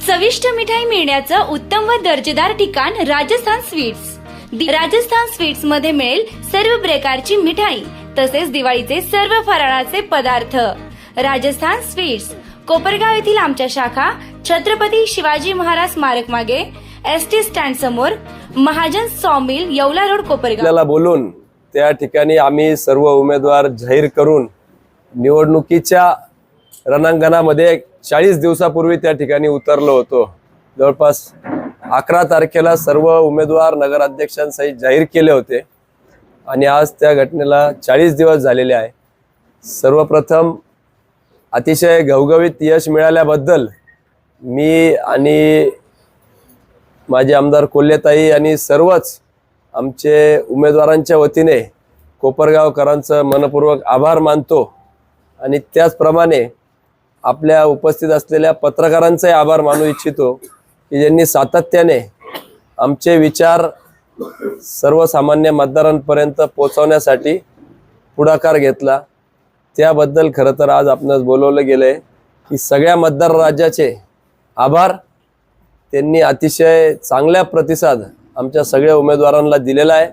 चविष्ट मिठाई मिळण्याचं उत्तम व दर्जेदार ठिकाण राजस्थान स्वीट्स। राजस्थान स्वीट्स मध्ये मिळेल सर्व प्रकारची मिठाई तसेच दिवाळीचे सर्व फराळाचे पदार्थ। राजस्थान स्वीट्स, कोपरगाव येथील आमच्या शाखा छत्रपती शिवाजी महाराज स्मारक मागे, एसटी स्टँड समोर, महाजन सॉमिल, येवला रोड, कोपरगाव। आपल्याला बोलून त्या ठिकाणी आम्ही सर्व उमेदवार जाहीर करून निवडणुकीच्या रणांगणामध्ये 40 दिवसापूर्वी त्या ठिकाणी उतरलो होतो। जवळपास 11 तारखेला सर्व उमेदवार नगराध्यक्षांसहित जाहीर केले होते आणि आज त्या घटनेला 40 दिवस झालेले आहे। सर्वप्रथम अतिशय घवघवीत यश मिळाल्याबद्दल मी आणि माझे आमदार कोल्हेताई आणि सर्वच आमचे उमेदवारांच्या वतीने कोपरगावकरांचं मनपूर्वक आभार मानतो आणि त्याचप्रमाणे आपल्या उपस्थित असलेल्या पत्रकारांचे आभार मानू इच्छितो की ज्यांनी सातत्याने आमचे विचार सर्वसामान्य मतदारांपर्यंत पोहोचवण्यासाठी पुढाकार घेतला। त्याबद्दल खरं तर आज आपणास बोलवलं गेलंय की सगळ्या मतदार राज्याचे आभार। त्यांनी अतिशय चांगला प्रतिसाद आमच्या सगळ्या उमेदवारांना दिलेला आहे।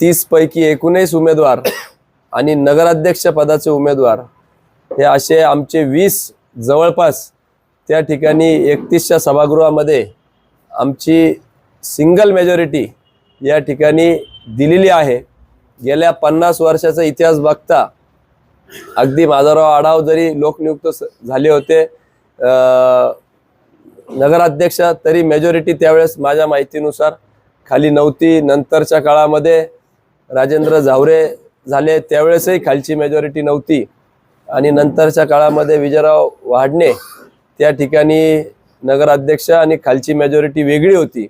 30 पैकी 19 उमेदवार आणि नगराध्यक्ष पदाचे उमेदवार हे असे आमचे 20 जवळपास त्या ठिकाणी 31च्या सभागृहामध्ये आमची सिंगल मेजॉरिटी या ठिकाणी दिलेली आहे। गेल्या 50 वर्षाचा इतिहास बघता अगदी माधवराव आढाव जरी लोकनियुक्त झाले होते नगराध्यक्ष तरी मेजॉरिटी त्यावेळेस माझ्या माहितीनुसार खाली नव्हती। नंतरच्या काळामध्ये राजेंद्र झावरे झाले त्यावेळेसही खालची मेजॉरिटी नव्हती आणि नंतरच्या काळामध्ये विजयराव वाढणे त्या ठिकाणी नगराध्यक्ष आणि खालची मेजॉरिटी वेगळी होती।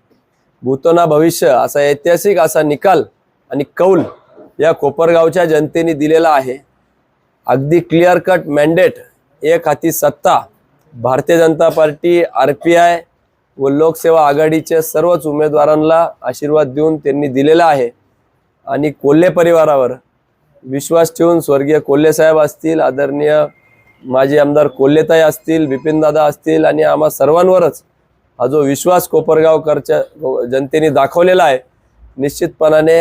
भूतोना भविष्य असा ऐतिहासिक असा निकाल आणि कौल या कोपरगावच्या जनतेने दिलेला आहे। अगदी क्लिअर कट मॅन्डेट, एक हाती सत्ता, भारतीय जनता पार्टी, RPI व लोकसेवा आघाडीच्या सर्वच उमेदवारांना आशीर्वाद देऊन त्यांनी दिलेला आहे आणि कोल्हे परिवारावर विश्वास ठेवून स्वर्गीय कोल्हे साहेब असतील, आदरणीय माजी आमदार कोल्हेताई असतील, बिपिनदादा असतील आणि आम्हा सर्वांवरच हा जो विश्वास कोपरगावकरच्या जनतेने दाखवलेला आहे, निश्चितपणाने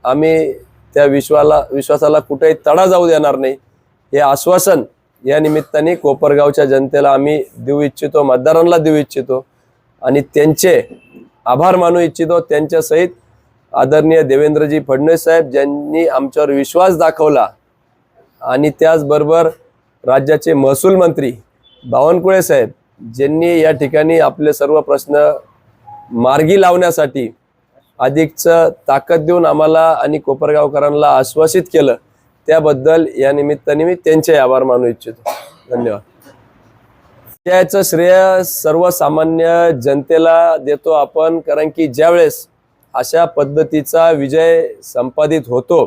आम्ही त्या विश्वासाला कुठेही तडा जाऊ देणार नाही हे आश्वासन या निमित्ताने कोपरगावच्या जनतेला आम्ही देऊ इच्छितो, मतदारांना देऊ इच्छितो आणि त्यांचे आभार मानू इच्छितो। त्यांच्या सहित आदरणीय देवेंद्रजी फडणवीस साहेब ज्यांनी आमच्यावर विश्वास दाखवला आणि त्याचबरोबर राज्याचे महसूल मंत्री बावनकुळे साहेब ज्यांनी या ठिकाणी आपले सर्व प्रश्न मार्गी लावण्यासाठी अधिकचं ताकद देऊन आम्हाला आणि कोपरगावकरांना आश्वासित केलं, त्याबद्दल या निमित्ताने मी त्यांचे आभार मानू इच्छितो। धन्यवाद। त्याचं श्रेय सर्वसामान्य जनतेला देतो आपण, कारण की ज्यावेळेस अशा पद्धतीचा विजय संपादित होतो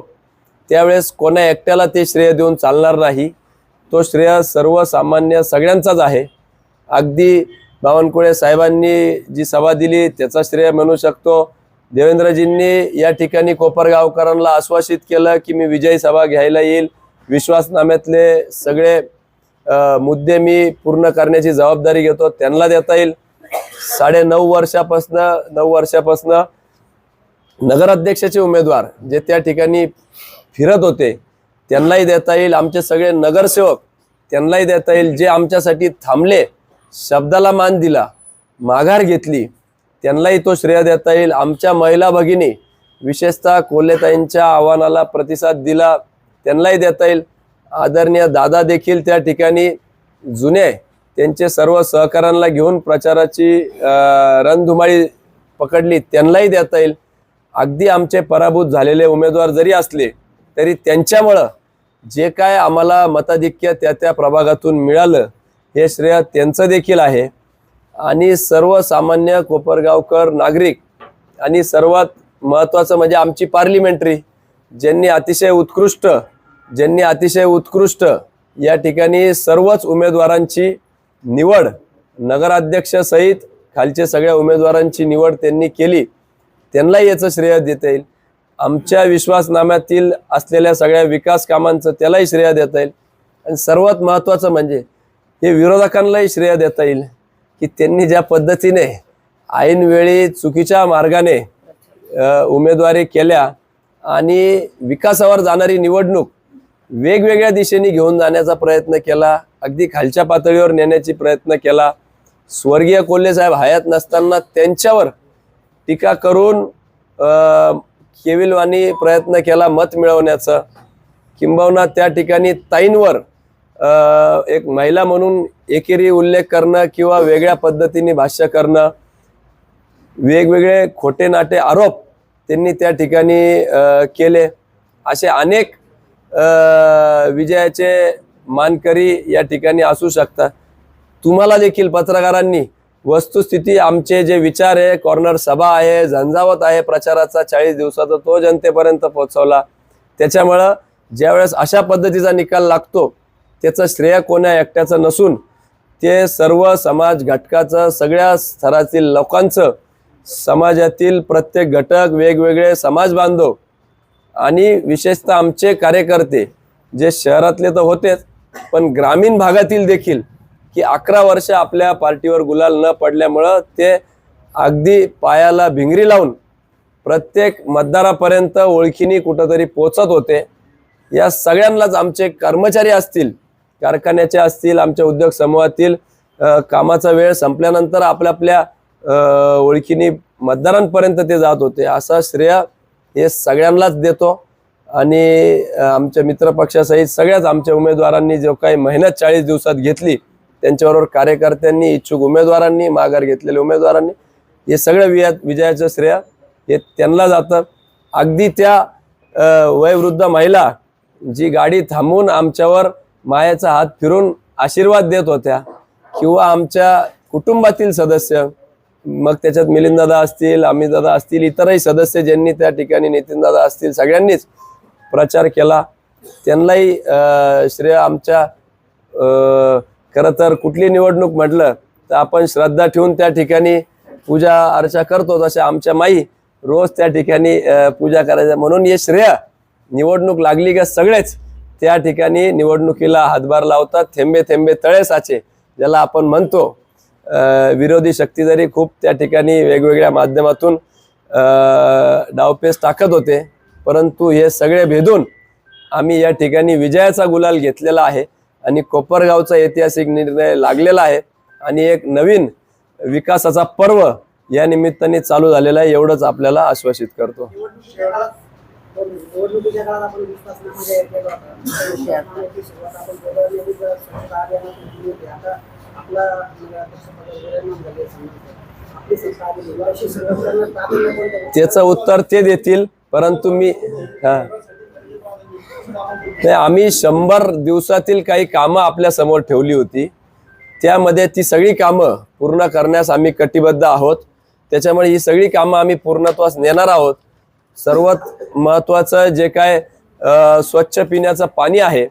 त्यावेळेस कोणा एकट्याला ते श्रेय देऊन चालणार नाही। तो श्रेय सर्वसामान्य सगळ्यांचाच आहे। अगदी बावनकुळे साहेबांनी जी सभा दिली त्याचा श्रेय म्हणू शकतो। देवेंद्रजींनी या ठिकाणी कोपरगावकरांना आश्वासित केलं की मी विजयी सभा घ्यायला येईल, विश्वासनाम्यातले सगळे मुद्दे मी पूर्ण करण्याची जबाबदारी घेतो, त्यांना देता येईल। 9.5 वर्षापासून नगराध्यक्षाचे उमेदवार जे त्या ठिकाणी फिरत होते त्यांनाही देता येईल। आमचे सगळे नगरसेवक त्यांनाही देता येईल। जे आमच्यासाठी थांबले, शब्दाला मान दिला, माघार घेतली, त्यांनाही तो श्रेय देता येईल। आमच्या महिला भगिनी विशेषतः कोल्हेताईंच्या आव्हानाला प्रतिसाद दिला, त्यांनाही देता येईल। आदरणीय दादा देखील त्या ठिकाणी जुने त्यांचे सर्व सहकाऱ्यांना घेऊन प्रचाराची रणधुमाळी पकडली, त्यांनाही देता येईल। अगदी आमचे पराभूत झालेले उमेदवार जरी असले तरी त्यांच्यामुळं जे काय आम्हाला मताधिक्य त्या प्रभागातून मिळालं हे श्रेय त्यांचं देखील आहे। आणि सर्वसामान्य कोपरगावकर नागरिक आणि सर्वात महत्त्वाचं म्हणजे आमची पार्लिमेंटरी ज्यांनी अतिशय उत्कृष्ट या ठिकाणी सर्वच उमेदवारांची निवड, नगराध्यक्ष सहित खालचे सगळ्या उमेदवारांची निवड त्यांनी केली, त्यांनाही याचं श्रेय देता येईल। आमच्या विश्वासनाम्यातील असलेल्या सगळ्या विकास कामांचं त्यालाही श्रेय देता येईल। आणि सर्वात महत्त्वाचं म्हणजे हे विरोधकांनाही श्रेय देता येईल। की त्यांनी ज्या पद्धतीने ऐनवेळी चुकीच्या मार्गाने उमेदवारी केल्या आणि विकासावर जाणारी निवडणूक वेगवेगळ्या दिशेने घेऊन जाण्याचा प्रयत्न केला, अगदी खालच्या पातळीवर नेण्याची प्रयत्न केला. स्वर्गीय कोल्हे साहेब हयात नसताना त्यांच्यावर टीका करून केविलवाणी प्रयत्न केला मत मिळवण्याचा. किंबहुना त्या ठिकाणी ताईंवर एक महिला म्हणून एकेरी उल्लेख करणं किंवा वेगळ्या पद्धतीने भाष्य करणं, वेगवेगळे खोटे नाटे आरोप त्यांनी त्या ठिकाणी केले. असे अनेक विजयाचे मानकरी या ठिकाणी असू शकतात. तुम्हाला देखील पत्रकारांनी वस्तुस्थिती, आमचे जे विचार आहे, कॉर्नर सभा आहे, झंझावत आहे प्रचाराचा 40 दिवसाचा, तो जनतेपर्यंत पोहोचवला. त्याच्यामुळं ज्यावेळेस अशा पद्धतीचा निकाल लागतो त्याचं श्रेय कोण्या एकट्याचं नसून ते सर्व समाज घटकाचं, सगळ्या स्तरातील लोकांचं, समाजातील प्रत्येक घटक, वेगवेगळे समाज बांधव आणि विशेषतः आमचे कार्यकर्ते जे शहरातले तर होतेच पण ग्रामीण भागातील देखील, की 11 वर्ष आपल्या पार्टीवर गुलाल न पडल्यामुळं ते अगदी पायाला भिंगरी लावून प्रत्येक मतदारापर्यंत ओळखीने कुठंतरी पोचत होते. या सगळ्यांनाच आमचे कर्मचारी असतील, कारखान्याचे असतील, आमच्या उद्योग समूहातील कामाचा वेळ संपल्यानंतर आपल्या ओळखीने मतदारांपर्यंत ते जात होते. असं श्रेय हे सगळ्यांनाच देतो. आणि आमच्या मित्रपक्षासहित सगळ्याच आमच्या उमेदवारांनी जो काही मेहनत 40 दिवसात घेतली, त्यांच्याबरोबर कार्यकर्त्यांनी, इच्छुक उमेदवारांनी, माघार घेतलेल्या उमेदवारांनी, हे सगळं विजयाचं श्रेय हे त्यांना जातं. अगदी त्या वयोवृद्ध महिला जी गाडी थांबवून आमच्यावर मायाचा हात फिरून आशीर्वाद देत होत्या, किंवा आमच्या कुटुंबातील सदस्य, मग त्याच्यात मिलिंददादा असतील, अमितदादा असतील, इतरही सदस्य ज्यांनी त्या ठिकाणी, नितीनदादा असतील, सगळ्यांनीच प्रचार केला, त्यांनाही श्रेय आमच्या. खरं तर कुठली निवडणूक म्हटलं तर आपण श्रद्धा ठेवून त्या ठिकाणी पूजा अर्चा करतो, तसे आमच्या माई रोज त्या ठिकाणी पूजा करायचं. म्हणून हे श्रेय निवडणूक लागली का सगळेच त्या ठिकाणी निवडणुकीला हातभार लावतात. थेंबे थेंबे तळे साचे ज्याला आपण म्हणतो. विरोधी शक्ती जरी खूप त्या ठिकाणी वेगवेगळ्या माध्यमातून डावपेच टाकत होते, परंतु हे सगळे भेदून आम्ही या ठिकाणी विजयाचा गुलाल घेतलेला आहे आणि कोपरगावचा ऐतिहासिक निर्णय लागलेला आहे आणि एक नवीन विकासाचा पर्व या निमित्ताने चालू झालेला आहे, एवढंच आपल्याला आश्वासित करतो. त्याचं उत्तर ते देतील, परंतु आम्ही 100 दिवसातील काही कामं आपल्या समोर ठेवली होती. त्यामध्ये ती सगळी कामं पूर्ण करण्यास आम्ही कटिबद्ध आहोत. त्याच्यामुळे ही सगळी कामं आम्ही पूर्णत्वास नेणार आहोत. सर्वात महत्त्वाचं जे काय स्वच्छ पिण्याचं पाणी आहे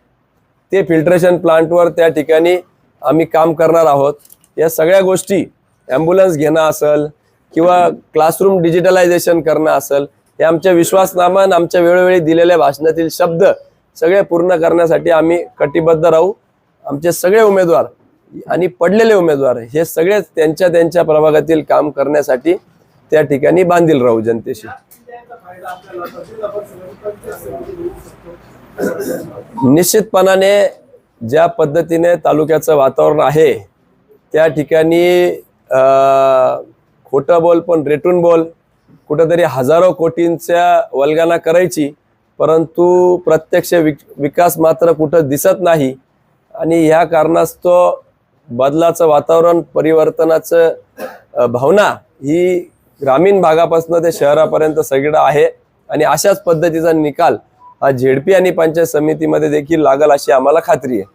ते फिल्ट्रेशन प्लांटवर त्या ठिकाणी आम्ही काम करणार आहोत. या सगळ्या गोष्टी, ॲम्ब्युलन्स घेणं असेल किंवा क्लासरूम डिजिटलायझेशन करणं असेल, हे आमच्या विश्वासनामा, आमच्या वेळोवेळी दिलेल्या भाषणातील शब्द सगळे पूर्ण करण्यासाठी आम्ही कटिबद्ध राहू. आमचे सगळे उमेदवार आणि पडलेले उमेदवार हे सगळेच त्यांच्या त्यांच्या प्रभागातील काम करण्यासाठी त्या ठिकाणी बांधील राहू जनतेशी. निश्चितपणाने ज्या पद्धतीने तालुक्याचं वातावरण आहे त्या ठिकाणी खोटं बोल पण रेटून बोल, कुठंतरी हजारो कोटींच्या वल्गना करायची, परंतु प्रत्यक्ष विकास मात्र कुठं दिसत नाही. आणि ह्या कारणास्तव बदलाचं वातावरण, परिवर्तनाचं भावना ही ग्रामीण भागापासून ते शहरापर्यंत सगळं आहे. आणि अशाच पद्धतीचा निकाल हा झेडपी आणि पंचायत समितीमध्ये देखील लागल अशी आम्हाला खात्री आहे.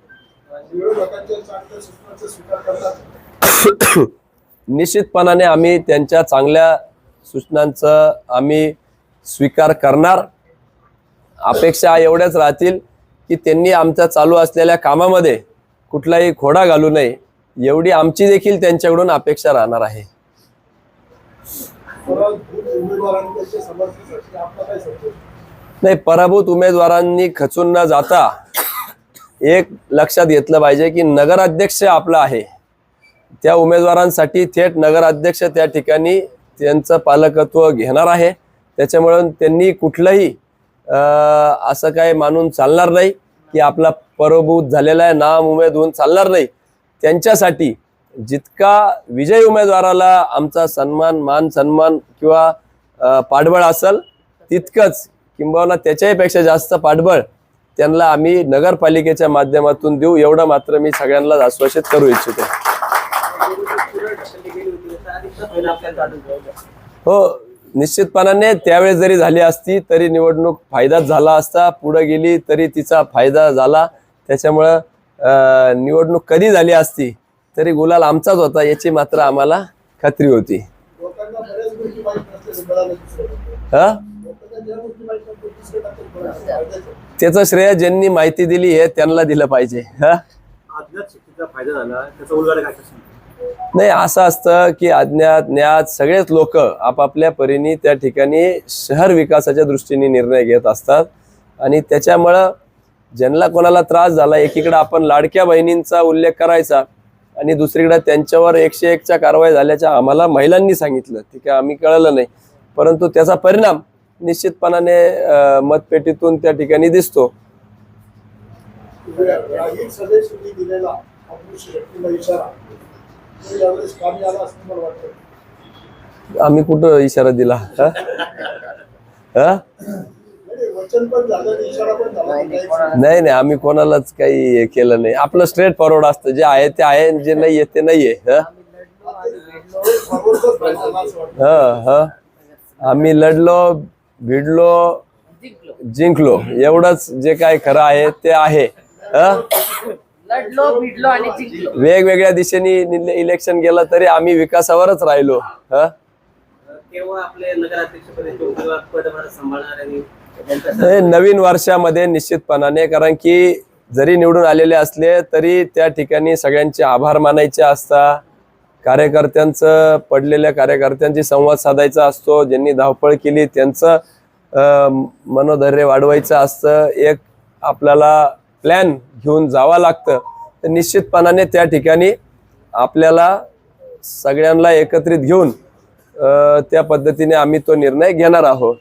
निश्चितपणाने आम्ही त्यांच्या चांगल्या सूचनांचा आम्ही स्वीकार करणार. अपेक्षा एवढ्याच राहतील की त्यांनी आमच्या चालू असलेल्या कामामध्ये कुठलाही खोडा घालू नये, एवढी आमची देखील त्यांच्याकडून अपेक्षा राहणार आहे. नाही, पराभूत उमेदवारांनी खचून न जाता एक लक्षात घेतलं पाहिजे की नगराध्यक्ष आपला आहे त्या उमेदवारांसाठी थेट नगराध्यक्ष त्या ठिकाणी त्यांचं पालकत्व घेणार आहे. त्याच्यामुळे त्यांनी कुठलंही असं काय मानून चालणार नाही की आपला पराभूत झालेला आहे, नाम उमेद होऊन चालणार नाही. त्यांच्यासाठी जितका विजयी उमेदवाराला आमचा सन्मान, मान सन्मान किंवा पाठबळ असेल, तितकंच किंबहुना त्याच्याही पेक्षा जास्त पाठबळ त्यांना आम्ही नगरपालिकेच्या माध्यमातून देऊ, एवढं मात्र मी सगळ्यांना आश्वासित करू इच्छितो. हो, निश्चितपणाने त्यावेळेस जरी झाली असती तरी निवडणूक फायदाच झाला असता, पुढे गेली तरी तिचा फायदा झाला. त्याच्यामुळं निवडणूक कधी झाली असती तरी गुलाल आमचाच होता याची मात्र आम्हाला खात्री होती. हा, त्याचं श्रेय ज्यांनी माहिती दिली हे त्यांना दिलं पाहिजे. नाही, असं असतं की अज्ञात ज्ञात सगळेच लोक आपापल्या परीने त्या ठिकाणी शहर विकासाच्या दृष्टीने निर्णय घेत असतात. आणि त्याच्यामुळं ज्यांना कोणाला त्रास झाला, एकीकडे आपण लाडक्या बहिणींचा उल्लेख करायचा आणि दुसरीकडे त्यांच्यावर 101च्या कारवाई झाल्याच्या आम्हाला महिलांनी सांगितलं, ठीक आहे, आम्ही कळलं नाही, परंतु त्याचा परिणाम निश्चितपणाने मतपेटीतून त्या ठिकाणी दिसतो. आम्ही कुठं इशारा दिला? नाही नाही, आम्ही कोणालाच काही केलं नाही. आपलं स्ट्रेट फॉरवर्ड असतं, जे आहे ते आहे, जे नाहीये ते नाहीये. आम्ही लढलो, भिडलो, जिंकलो, एवढंच जे काय खरं आहे ते आहे. वेगवेगळ्या दिशेने इलेक्शन गेलं तरी आम्ही विकासावरच राहिलो. नवीन वर्षामध्ये निश्चितपणाने, कारण की जरी निवडून आलेले असले तरी त्या ठिकाणी सगळ्यांचे आभार मानायचे असतात, कार्यकर्त्यांचं, पडलेल्या कार्यकर्त्यांशी संवाद साधायचा असतो, ज्यांनी धावपळ केली त्यांचं मनोधैर्य वाढवायचं असतं, एक आपल्याला प्लॅन घेऊन जावं लागतं. तर निश्चितपणाने त्या ठिकाणी आपल्याला सगळ्यांना एकत्रित घेऊन त्या पद्धतीने आम्ही तो निर्णय घेणार आहोत.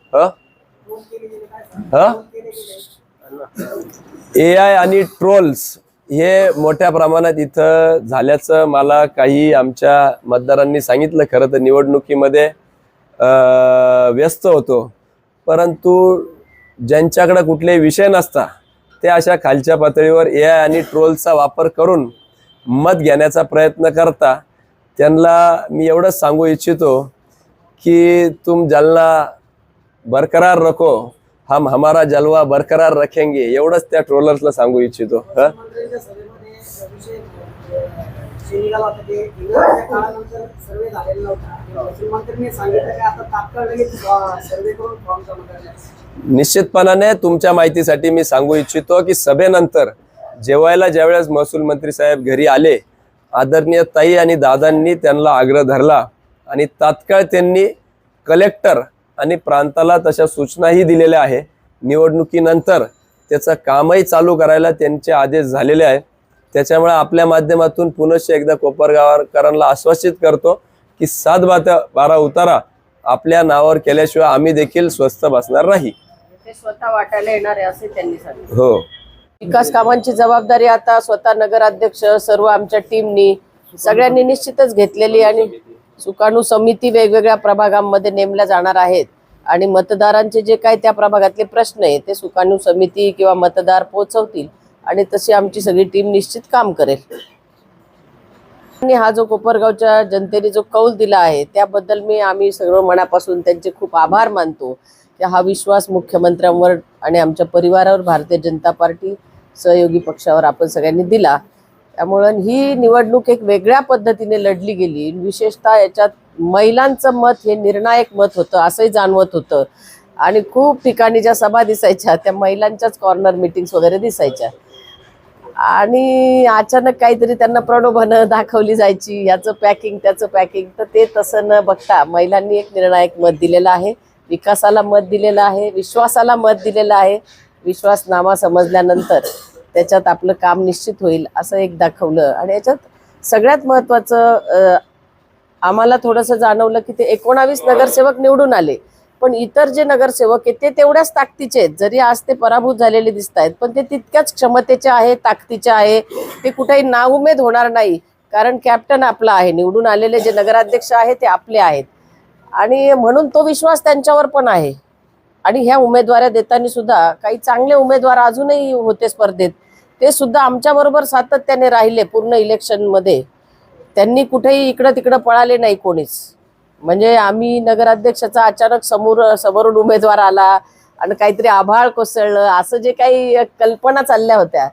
AI आणि ट्रोल्स हे मोठ्या प्रमाणात इथं झाल्याचं मला काही आमच्या मतदारांनी सांगितलं. खरं तर निवडणुकीमध्ये व्यस्त होतो, परंतु ज्यांच्याकडे कुठलेही विषय नसता ते अशा खालच्या पातळीवर AI आणि ट्रोलचा वापर करून मत घेण्याचा प्रयत्न करता. त्यांना मी एवढंच सांगू इच्छितो की तुम जलना बरकरार रखो, हम हमारा जलवा बरकरार रखेंगे, एवढंच त्या ट्रोलर्सला सांगू इच्छितो. निश्चितपणाने तुमच्या माहितीसाठी मी सांगू इच्छितो की सभेनंतर जेवायला ज्यावेळेस महसूल मंत्री साहेब घरी आले, आदरणीय ताई आणि दादांनी त्यांना आग्रह धरला आणि तात्काळ त्यांनी कलेक्टर आणि प्रांताला तशा सूचनाही दिलेल्या आहे. निवडणुकीनंतर त्याचं कामही चालू करायला त्यांचे आदेश झालेले आहे. त्याच्यामुळे आपल्या माध्यमातून पुनश्च एकदा कोपरगावकरांना आश्वासित करतो की 7/12 उतारा आपल्या नावावर केल्याशिवाय आम्ही देखील स्वस्थ बसणार नाही. ते स्वतः वाटायला येणार आहे असे त्यांनी सांगितले. हो, विकास कामांची जबाबदारी आता स्वतः नगराध्यक्ष, सर्व आमच्या टीमनी सगळ्यांनी निश्चितच घेतलेली आणि सुकाणू समिती वेगवेगळ्या प्रभागांमध्ये नेमल्या जाणार आहेत आणि मतदारांचे जे काही त्या प्रभागातले प्रश्न आहेत ते सुकाणू समिती किंवा मतदार पोहोचवतील आणि तशी आमची सगळी टीम निश्चित काम करेल. आणि हा जो कोपरगावच्या जनतेने जो कौल दिला आहे त्याबद्दल आम्ही सर्व मनापासून त्यांचे खूप आभार मानतो की हा विश्वास मुख्यमंत्र्यांवर आणि आमच्या परिवारावर, भारतीय जनता पार्टी सहयोगी पक्षावर आपण सगळ्यांनी दिला. त्यामुळं ही निवडणूक एक वेगळ्या पद्धतीने लढली गेली. विशेषतः याच्यात महिलांचं मत हे निर्णायक मत होतं असंही जाणवत होतं आणि खूप ठिकाणी ज्या सभा दिसायच्या त्या महिलांच्याच कॉर्नर मीटिंग्स वगैरे दिसायच्या आणि अचानक काहीतरी त्यांना प्रलोभनं दाखवली जायची, याचं पॅकिंग त्याचं पॅकिंग. तर ते तसं न बघता महिलांनी एक निर्णायक मत दिलेलं आहे, विकासाला मत दिलेलं आहे, विश्वासाला मत दिलेलं आहे. विश्वासनामा समजल्यानंतर त्याच्यात आपलं काम निश्चित होईल असं एक दाखवलं आणि याच्यात सगळ्यात महत्त्वाचं आम्हाला थोडंसं जाणवलं की ते 19 नगरसेवक निवडून आले, पण इतर जे नगरसेवक आहेत ते तेवढ्याच ताकदीचे आहेत. जरी आज ते पराभूत झालेले दिसत आहेत, पण ते तितक्याच क्षमतेचे आहे, ताकदीचे आहे. ते कुठेही नाउमेद होणार नाही, कारण कॅप्टन आपला आहे. निवडून आलेले जे नगराध्यक्ष आहेत ते आपले आहेत आणि म्हणून तो विश्वास त्यांच्यावर पण आहे. आणि ह्या उमेदवाऱ्या देताना सुद्धा काही चांगले उमेदवार अजूनही होते स्पर्धेत, ते सुद्धा आमच्याबरोबर सातत्याने राहिले पूर्ण इलेक्शनमध्ये. त्यांनी कुठेही इकडं तिकडं पळाले नाही कोणीच. म्हणजे आम्ही नगराध्यक्षाचा अचानक समोरून उमेदवार आला आणि काहीतरी आभाळ कोसळलं असं जे काही कल्पना चालल्या होत्या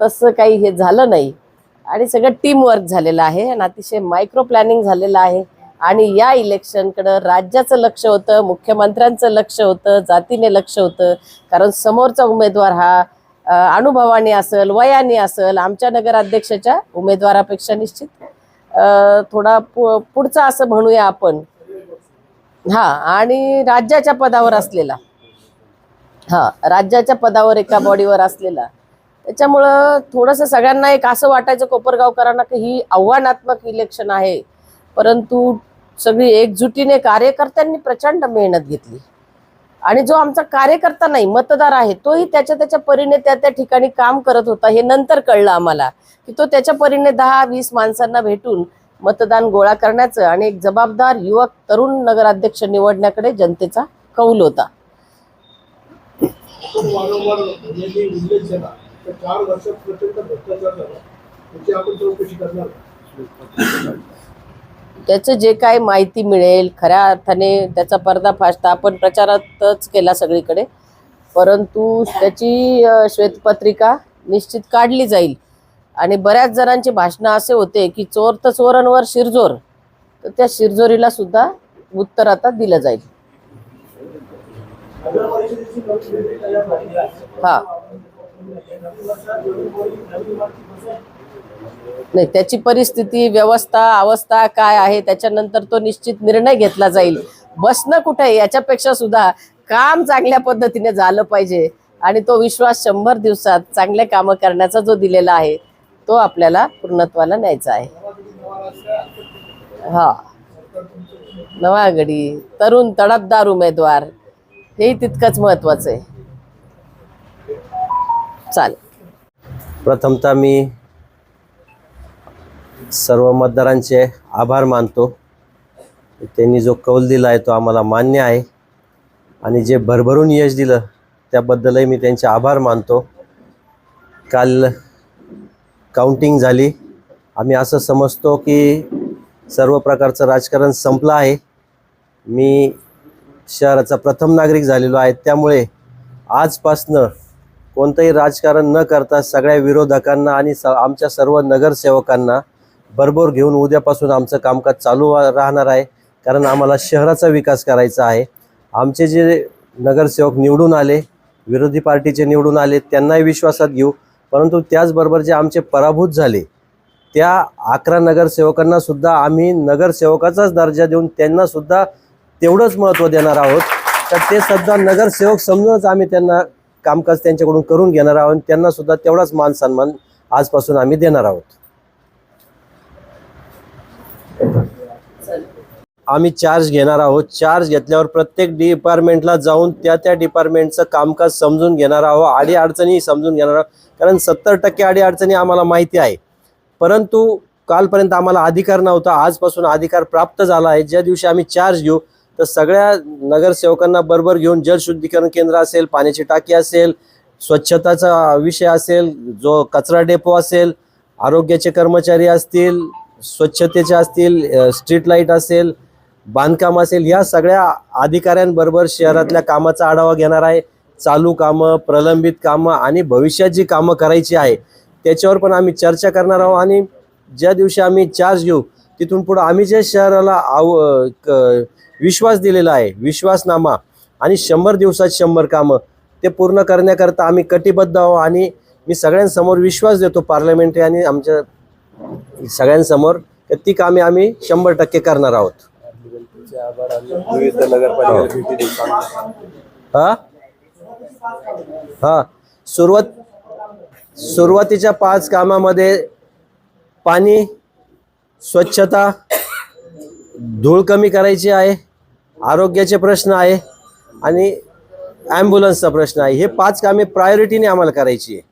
तसं काही हे झालं नाही. आणि सगळं टीम वर्क झालेलं आहे आणि अतिशय मायक्रो प्लॅनिंग झालेलं आहे. आणि या इलेक्शनकडं राज्याचं लक्ष होतं, मुख्यमंत्र्यांचं लक्ष होतं, जातीने लक्ष होतं. कारण समोरचा उमेदवार हा अनुभवाने असेल, वयाने असेल, आमच्या नगराध्यक्षाच्या उमेदवारापेक्षा निश्चित थोडा पुढचा असं म्हणूया आपण. हा, आणि राज्याच्या पदावर असलेला, राज्याच्या पदावर एका बॉडीवर असलेला, त्याच्यामुळं थोडंसं सगळ्यांना एक असं वाटायचं कोपरगावकरांना की ही आव्हानात्मक इलेक्शन आहे. परंतु सगळी एकजुटीने कार्यकर्त्यांनी प्रचंड मेहनत घेतली आणि जो आमचा कार्यकर्ता नाही मतदार आहे तोही त्याच्या परीने त्या ठिकाणी काम करत होता. हे नंतर कळलं आम्हाला की तो त्याच्या परीने 10-20 माणसांना भेटून मतदान गोळा करण्याचं आणि एक जबाबदार युवक तरुण नगराध्यक्ष निवडण्याकडे जनतेचा कौल होता. त्याचं जे काही माहिती मिळेल खऱ्या अर्थाने त्याचा पर्दाफाश तर आपण प्रचारातच केला सगळीकडे, परंतु त्याची श्वेतपत्रिका निश्चित काढली जाईल. आणि बऱ्याच जणांची भाषणं असे होते की चोर तर चोरांवर शिरजोर, तर त्या शिरजोरीला सुद्धा उत्तर आता दिलं जाईल. हा, नाही, त्याची परिस्थिती, व्यवस्था, अवस्था काय आहे त्याच्यानंतर तो निश्चित निर्णय घेतला जाईल. बसणं कुठे याच्यापेक्षा सुद्धा काम चांगल्या पद्धतीने झालं पाहिजे आणि तो विश्वास 100 दिवसात चांगले कामं करण्याचा जो दिलेला आहे तो आपल्याला पूर्णत्वाला न्यायचा आहे. हा, नवागडी तरुण तडफदार उमेदवार हे तितकंच महत्वाचं आहे. चालेल. प्रथमतः मी सर्व मतदारांचे आभार मानतो. त्यांनी जो कौल दिला आहे तो आम्हाला मान्य आहे आणि जे भरभरून यश दिलं त्याबद्दलही मी त्यांचे आभार मानतो. काल काउंटिंग झाली. आम्ही असं समजतो की सर्व प्रकारचं राजकारण संपलं आहे. मी शहराचा प्रथम नागरिक झालेलो आहे, त्यामुळे आजपासनं कोणतंही राजकारण न करता सगळ्या विरोधकांना आणि आमच्या सर्व नगरसेवकांना बरोबर घेऊन उद्यापासून आमचं कामकाज चालू राहणार आहे. कारण आम्हाला शहराचा विकास करायचा आहे. आमचे जे नगरसेवक निवडून आले, विरोधी पार्टीचे निवडून आले, त्यांनाही विश्वासात घेऊ. परंतु त्याचबरोबर जे आमचे पराभूत झाले त्या 11 नगरसेवकांना सुद्धा आम्ही नगरसेवकाचाच दर्जा देऊन त्यांनासुद्धा तेवढंच महत्त्व देणार आहोत. तर ते सुद्धा नगरसेवक समजूनच आम्ही त्यांना कामकाज त्यांच्याकडून करून घेणार आहोत. त्यांनासुद्धा तेवढाच मान सन्मान आजपासून आम्ही देणार आहोत. आम्ही चार्ज घेणार आहोत. चार्ज घेतल्यावर प्रत्येक डिपार्टमेंटला जाऊन त्या डिपार्टमेंटचं कामकाज समजून घेणार आहोत, अडीअडचणी समजून घेणार आहोत. कारण 70% अडीअडचणी आम्हाला माहिती आहे, परंतु कालपर्यंत आम्हाला अधिकार नव्हता. आजपासून अधिकार प्राप्त झाला आहे. ज्या दिवशी आम्ही चार्ज घेऊ तर सगळ्या नगरसेवकांना बरोबर घेऊन जलशुद्धीकरण केंद्र असेल, पाण्याची टाकी असेल, स्वच्छताचा विषय असेल, जो कचरा डेपो असेल, आरोग्याचे कर्मचारी असतील, स्वच्छतेचे असतील, स्ट्रीट लाईट असेल, बांधकाम असेल, या सगळ्या अधिकाऱ्यांबरोबर शहरातल्या कामाचा आढावा घेणार आहे. चालू कामं, प्रलंबित कामं आणि भविष्यात जी कामं करायची आहे त्याच्यावर पण आम्ही चर्चा करणार आहोत. आणि ज्या दिवशी आम्ही चार्ज घेऊ तिथून पुढं आम्ही जे शहराला विश्वास दिलेला आहे, विश्वासनामा आणि 100 दिवसात 100 कामं ते पूर्ण करण्याकरता आम्ही कटिबद्ध आहोत. आणि मी सगळ्यांसमोर विश्वास देतो पार्लमेंटरी आणि आमच्या सगळ्यांसमोर ती कामे आम्ही 100% करणार आहोत. सुरुवातीच्या 5 कामामध्ये पाणी, स्वच्छता, धूळ कमी करायची आहे, आरोग्याचे प्रश्न आहे आणि ॲम्ब्युलन्सचा प्रश्न आहे. हे 5 कामे प्रायोरिटीने आम्हाला करायची आहे.